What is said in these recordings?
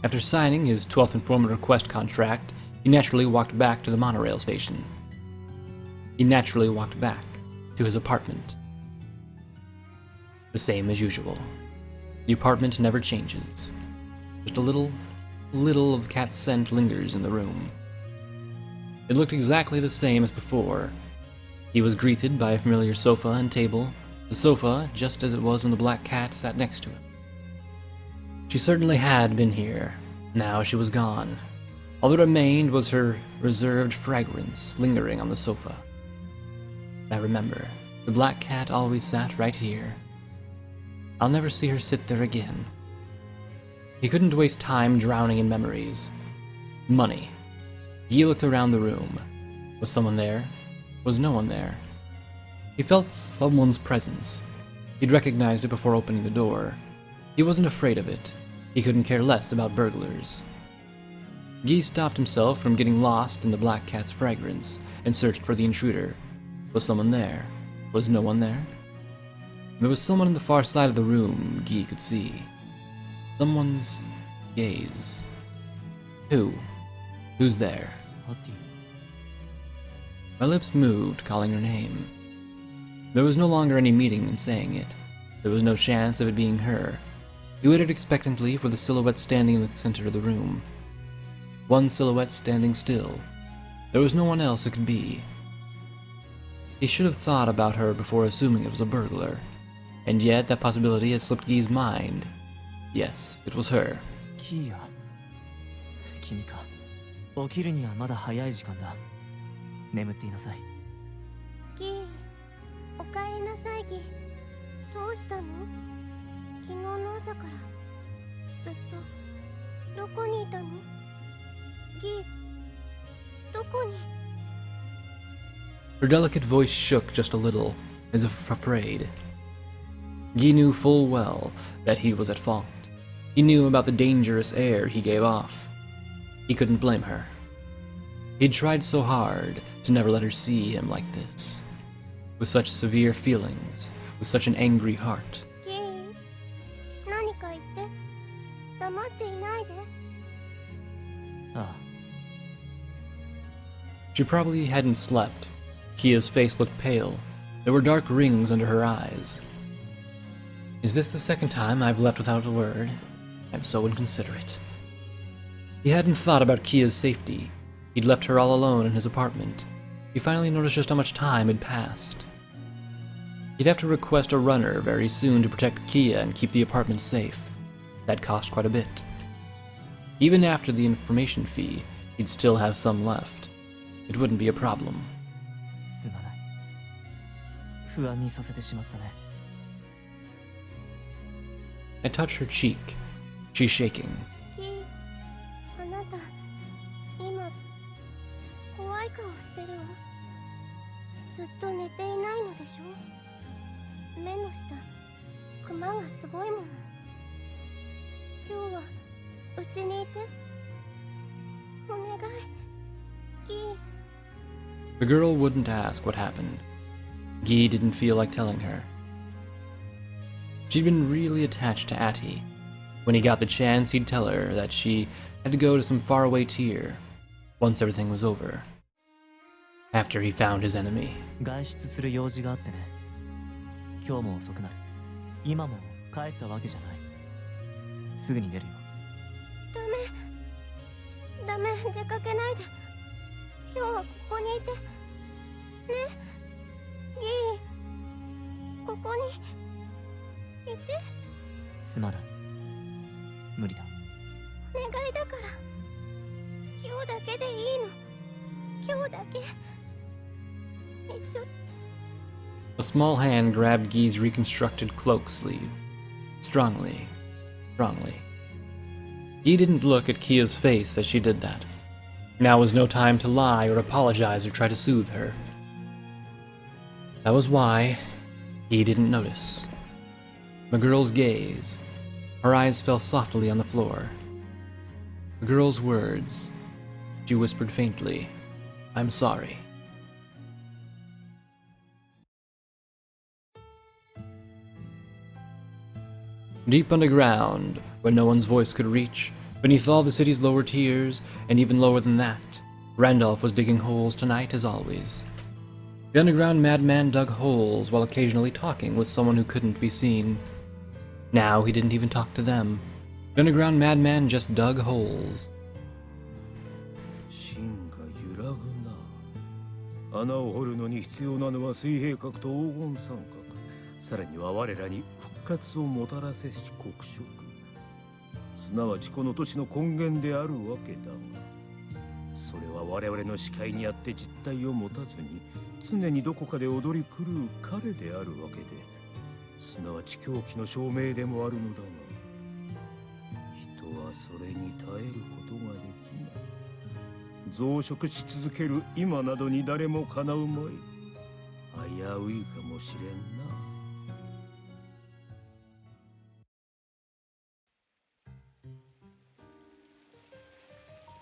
After signing his 12th Informant Request contract, he naturally walked back to the monorail station. He naturally walked back to his apartment. The same as usual. The apartment never changes. Just a little of cat scent lingers in the room. It looked exactly the same as before. He was greeted by a familiar sofa and table, the sofa just as it was when the black cat sat next to him. She certainly had been here. Now she was gone. All that remained was her reserved fragrance lingering on the sofa. I remember, the black cat always sat right here. I'll never see her sit there again. He couldn't waste time drowning in memories. Money. He looked around the room. Was someone there? Was no one there? He felt someone's presence. He'd recognized it before opening the door. He wasn't afraid of it. He couldn't care less about burglars. Guy stopped himself from getting lost in the black cat's fragrance and searched for the intruder. Was someone there? Was no one there? There was someone on the far side of the room Guy could see. Someone's gaze. Who? Who's there? My lips moved, calling her name. There was no longer any meaning in saying it. There was no chance of it being her. He waited expectantly for the silhouette standing in the center of the room. One silhouette standing still. There was no one else it could be. He should have thought about her before assuming it was a burglar. And yet that possibility had slipped Guy's mind. Yes, it was her. キーヤ、君か。起きるにはまだ早い時間だ。眠っていなさい。ギー、おかえりなさいギー。どうしたの？昨日の朝からずっとどこにいたの？ギー、どこに？ Her delicate voice shook just a little, as if afraid. Guy knew full well that he was at fault. He knew about the dangerous air he gave off. He couldn't blame her. He'd tried so hard to never let her see him like this, with such severe feelings, with such an angry heart. ギー、何か言って。黙っていないで。ああ。 She probably hadn't slept. Kia's face looked pale. There were dark rings under her eyes. Is this the second time I've left without a word? I'm so inconsiderate. He hadn't thought about Kia's safety. He'd left her all alone in his apartment. He finally noticed just how much time had passed. He'd have to request a runner very soon to protect Kia and keep the apartment safe. That cost quite a bit. Even after the information fee, he'd still have some left. It wouldn't be a problem. すまない。不安にさせてしまったね。 I touched her cheek. She's shaking. ギー、あなた、今、怖い顔してるわ。ずっと寝ていないのでしょ？目の下、クマがすごいもの。今日は、うちにいて。お願い、ギー。 The girl wouldn't ask what happened. Guy didn't feel like telling her. She'd been really attached to Atty. When he got the chance, he'd tell her that she had to go to some faraway tier once everything was over. After he found his enemy. 外出する用事があってね。今日も遅くなる。今も帰ったわけじゃない。すぐに出るよ。ダメ、出かけないで。今日はここにいて。ね、ギー、ここにいて。すまない。無理だ。お願いだから。今日だけでいいの。今日だけ。一緒。 A small hand grabbed Guy's reconstructed cloak sleeve. Strongly. Strongly. Guy didn't look at Kia's face as she did that. Now was no time to lie or apologize or try to soothe her. That was why Guy didn't notice. The girl's gaze. Her eyes fell softly on the floor. The girl's words. She whispered faintly, "I'm sorry." Deep underground, where no one's voice could reach, Beneath all the city's lower tiers, and even lower than that, Randolph was digging holes tonight as always. The underground madman dug holes while occasionally talking with someone who couldn't be seen. Now he didn't even talk to them. The underground madman just dug holes. 芯が揺らぐな。穴を掘るのに必要なのは水平角と黄金三角。さらには我らに復活をもたらせし黒色。すなわちこの都市の根源であるわけだが、それは我々の視界にあって実体を持たずに常にどこかで踊り狂う彼であるわけで、すなわち狂気の証明でもあるのだが、人はそれに耐えることができない。増殖し続ける今などに誰もかなうまい。危ういかもしれんな。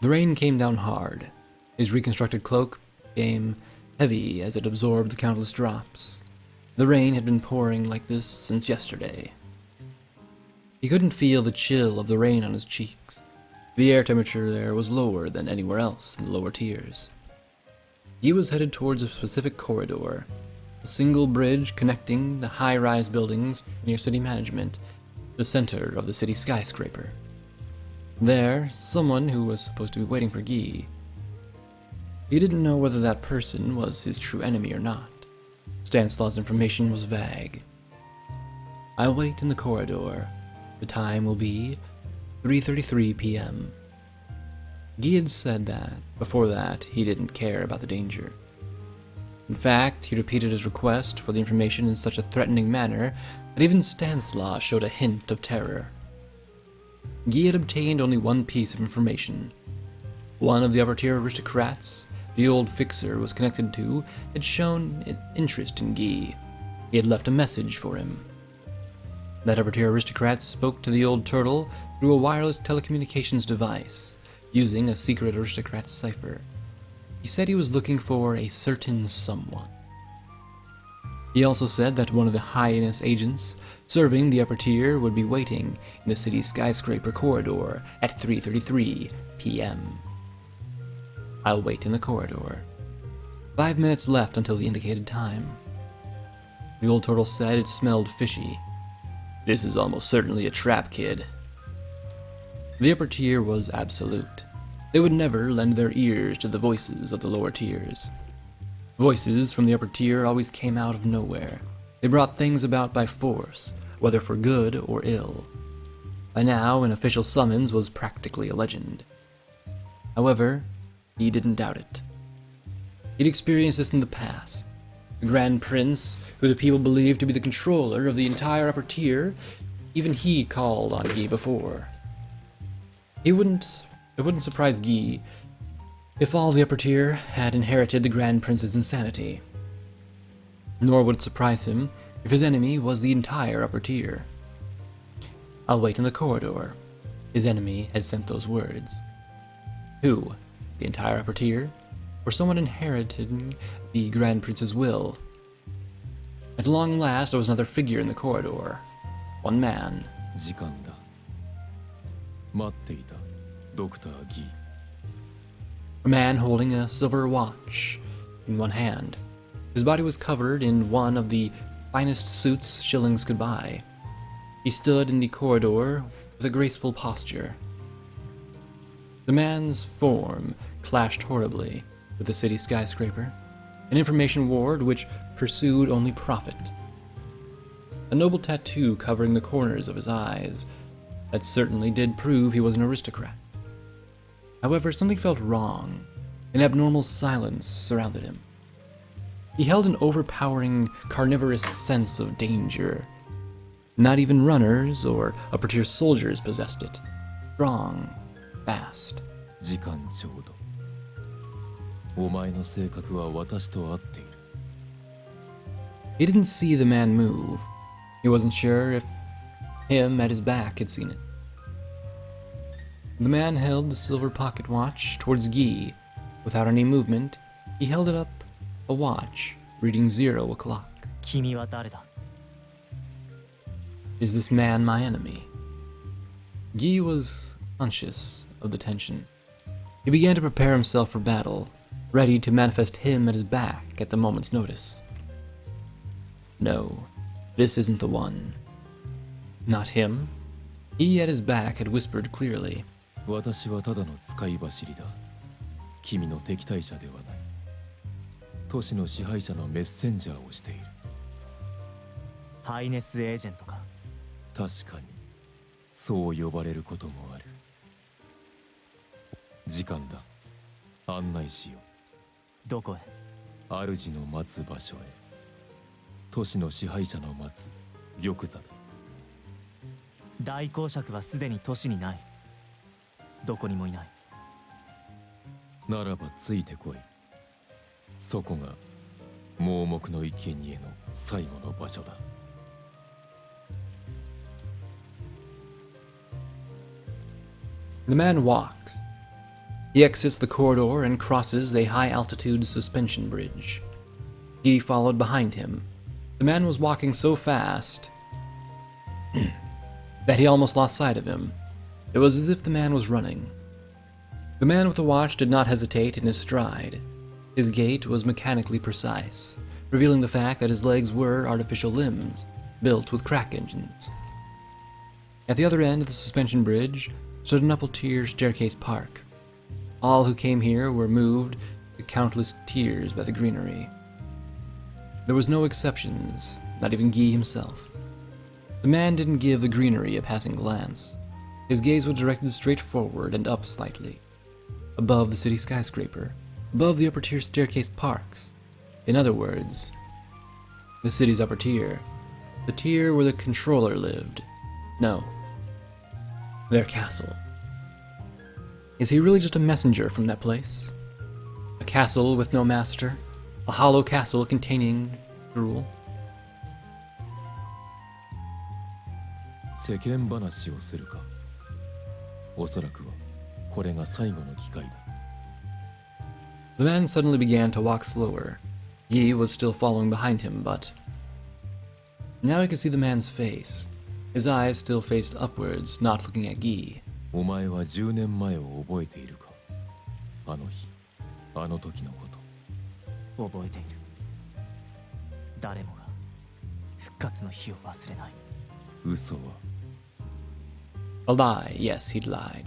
The rain came down hard. His reconstructed cloak became heavy as it absorbed the countless drops. The rain had been pouring like this since yesterday. He couldn't feel the chill of the rain on his cheeks. The air temperature there was lower than anywhere else in the lower tiers. He was headed towards a specific corridor, a single bridge connecting the high-rise buildings near city management, the center of the city skyscraper. There, someone who was supposed to be waiting for Guy. He didn't know whether that person was his true enemy or not. Stanislaw's information was vague. I'll wait in the corridor. The time will be 3:33 p.m. Guy had said that, before that, he didn't care about the danger. In fact, he repeated his request for the information in such a threatening manner that even Stanislaw showed a hint of terror. Guy had obtained only one piece of information. One of the upper-tier aristocrats the old fixer was connected to had shown an interest in Guy. He had left a message for him. That upper-tier aristocrat spoke to the old turtle through a wireless telecommunications device, using a secret aristocrat cipher. He said he was looking for a certain someone. He also said that one of the Highness agents serving the upper tier would be waiting in the city's skyscraper corridor at 3:33 p.m. I'll wait in the corridor. 5 minutes left until the indicated time. The old turtle said it smelled fishy. This is almost certainly a trap, kid. The upper tier was absolute. They would never lend their ears to the voices of the lower tiers. Voices from the upper tier always came out of nowhere. They brought things about by force, whether for good or ill. By now, an official summons was practically a legend. However, he didn't doubt it. He'd experienced this in the past. The Grand Prince, who the people believed to be the controller of the entire upper tier, even he called on Guy before. It wouldn't surprise Guy if all the upper tier had inherited the Grand Prince's insanity. Nor would it surprise him if his enemy was the entire upper tier. I'll wait in the corridor. His enemy had sent those words. Who? The entire upper tier? Or someone inheriting the Grand Prince's will? At long last, there was another figure in the corridor. One man. 時間だ。待っていた、ドクター・ギー。A man holding a silver watch in one hand. His body was covered in one of the finest suits shillings could buy. He stood in the corridor with a graceful posture. The man's form clashed horribly with the city skyscraper, an information ward which pursued only profit. A noble tattoo covering the corners of his eyes that certainly did prove he was an aristocrat. However, something felt wrong. An abnormal silence surrounded him. He held an overpowering, carnivorous sense of danger. Not even runners or upper-tier soldiers possessed it. Strong, fast. 時間ちょうど。お前の性格は私と合っている。He didn't see the man move. He wasn't sure if him at his back had seen it. The man held the silver pocket watch towards Guy. Without any movement, he held it up, a watch, reading 0 o'clock. 君は誰だ? Is this man my enemy? Guy was conscious of the tension. He began to prepare himself for battle, ready to manifest him at his back at the moment's notice. No, this isn't the one. Not him. He at his back had whispered clearly. 私はただの使い走りだ。君の敵対者ではない。都市の支配者のメッセンジャーをしている。ハイネスエージェントか。確かに、そう呼ばれることもある。時間だ。案内しよう。どこへ？主の待つ場所へ。都市の支配者の待つ玉座だ。大公爵はすでに都市にない。どこにもいない。ならばついてこい。そこが盲目の生贄の最後の場所だ。The man walks. He exits the corridor and crosses a high-altitude suspension bridge. Guy followed behind him. The man was walking so fast that he almost lost sight of him. It was as if the man was running. The man with the watch did not hesitate in his stride. His gait was mechanically precise, revealing the fact that his legs were artificial limbs, built with crack engines. At the other end of the suspension bridge stood an upper-tier staircase park. All who came here were moved to countless tears by the greenery. There was no exceptions, not even Guy himself. The man didn't give the greenery a passing glance. His gaze was directed straight forward and up slightly, above the city skyscraper, above the upper-tier staircase parks. In other words, the city's upper tier, the tier where the controller lived. No, their castle. Is he really just a messenger from that place? A castle with no master? A hollow castle containing rule? 世間話をするか。おそらくはこれが最後の機会だ。The man suddenly began to walk slower. Guy was still following behind him, but now he could see the man's face. His eyes still faced upwards, not looking at Guy. お前は10年前を覚えているか。あの日、あの時のこと。覚えている。誰もが復活の日を忘れない。嘘は。A lie, yes, he'd lied.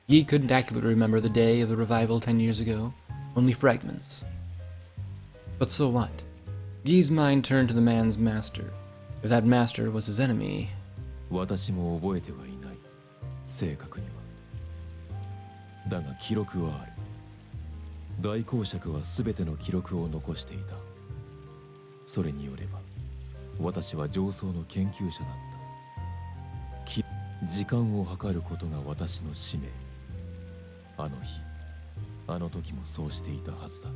Guy couldn't accurately remember the day of the revival 10 years ago, only fragments. But so what? Guy's mind turned to the man's master. If that master was his enemy... 私も覚えてはいない。正確には。だが記録はある。大公爵は全ての記録を残していた。それによれば、私は上層の研究者だった。時間を計ることが私の使命。あの日、あの時もそうしていたはずだ。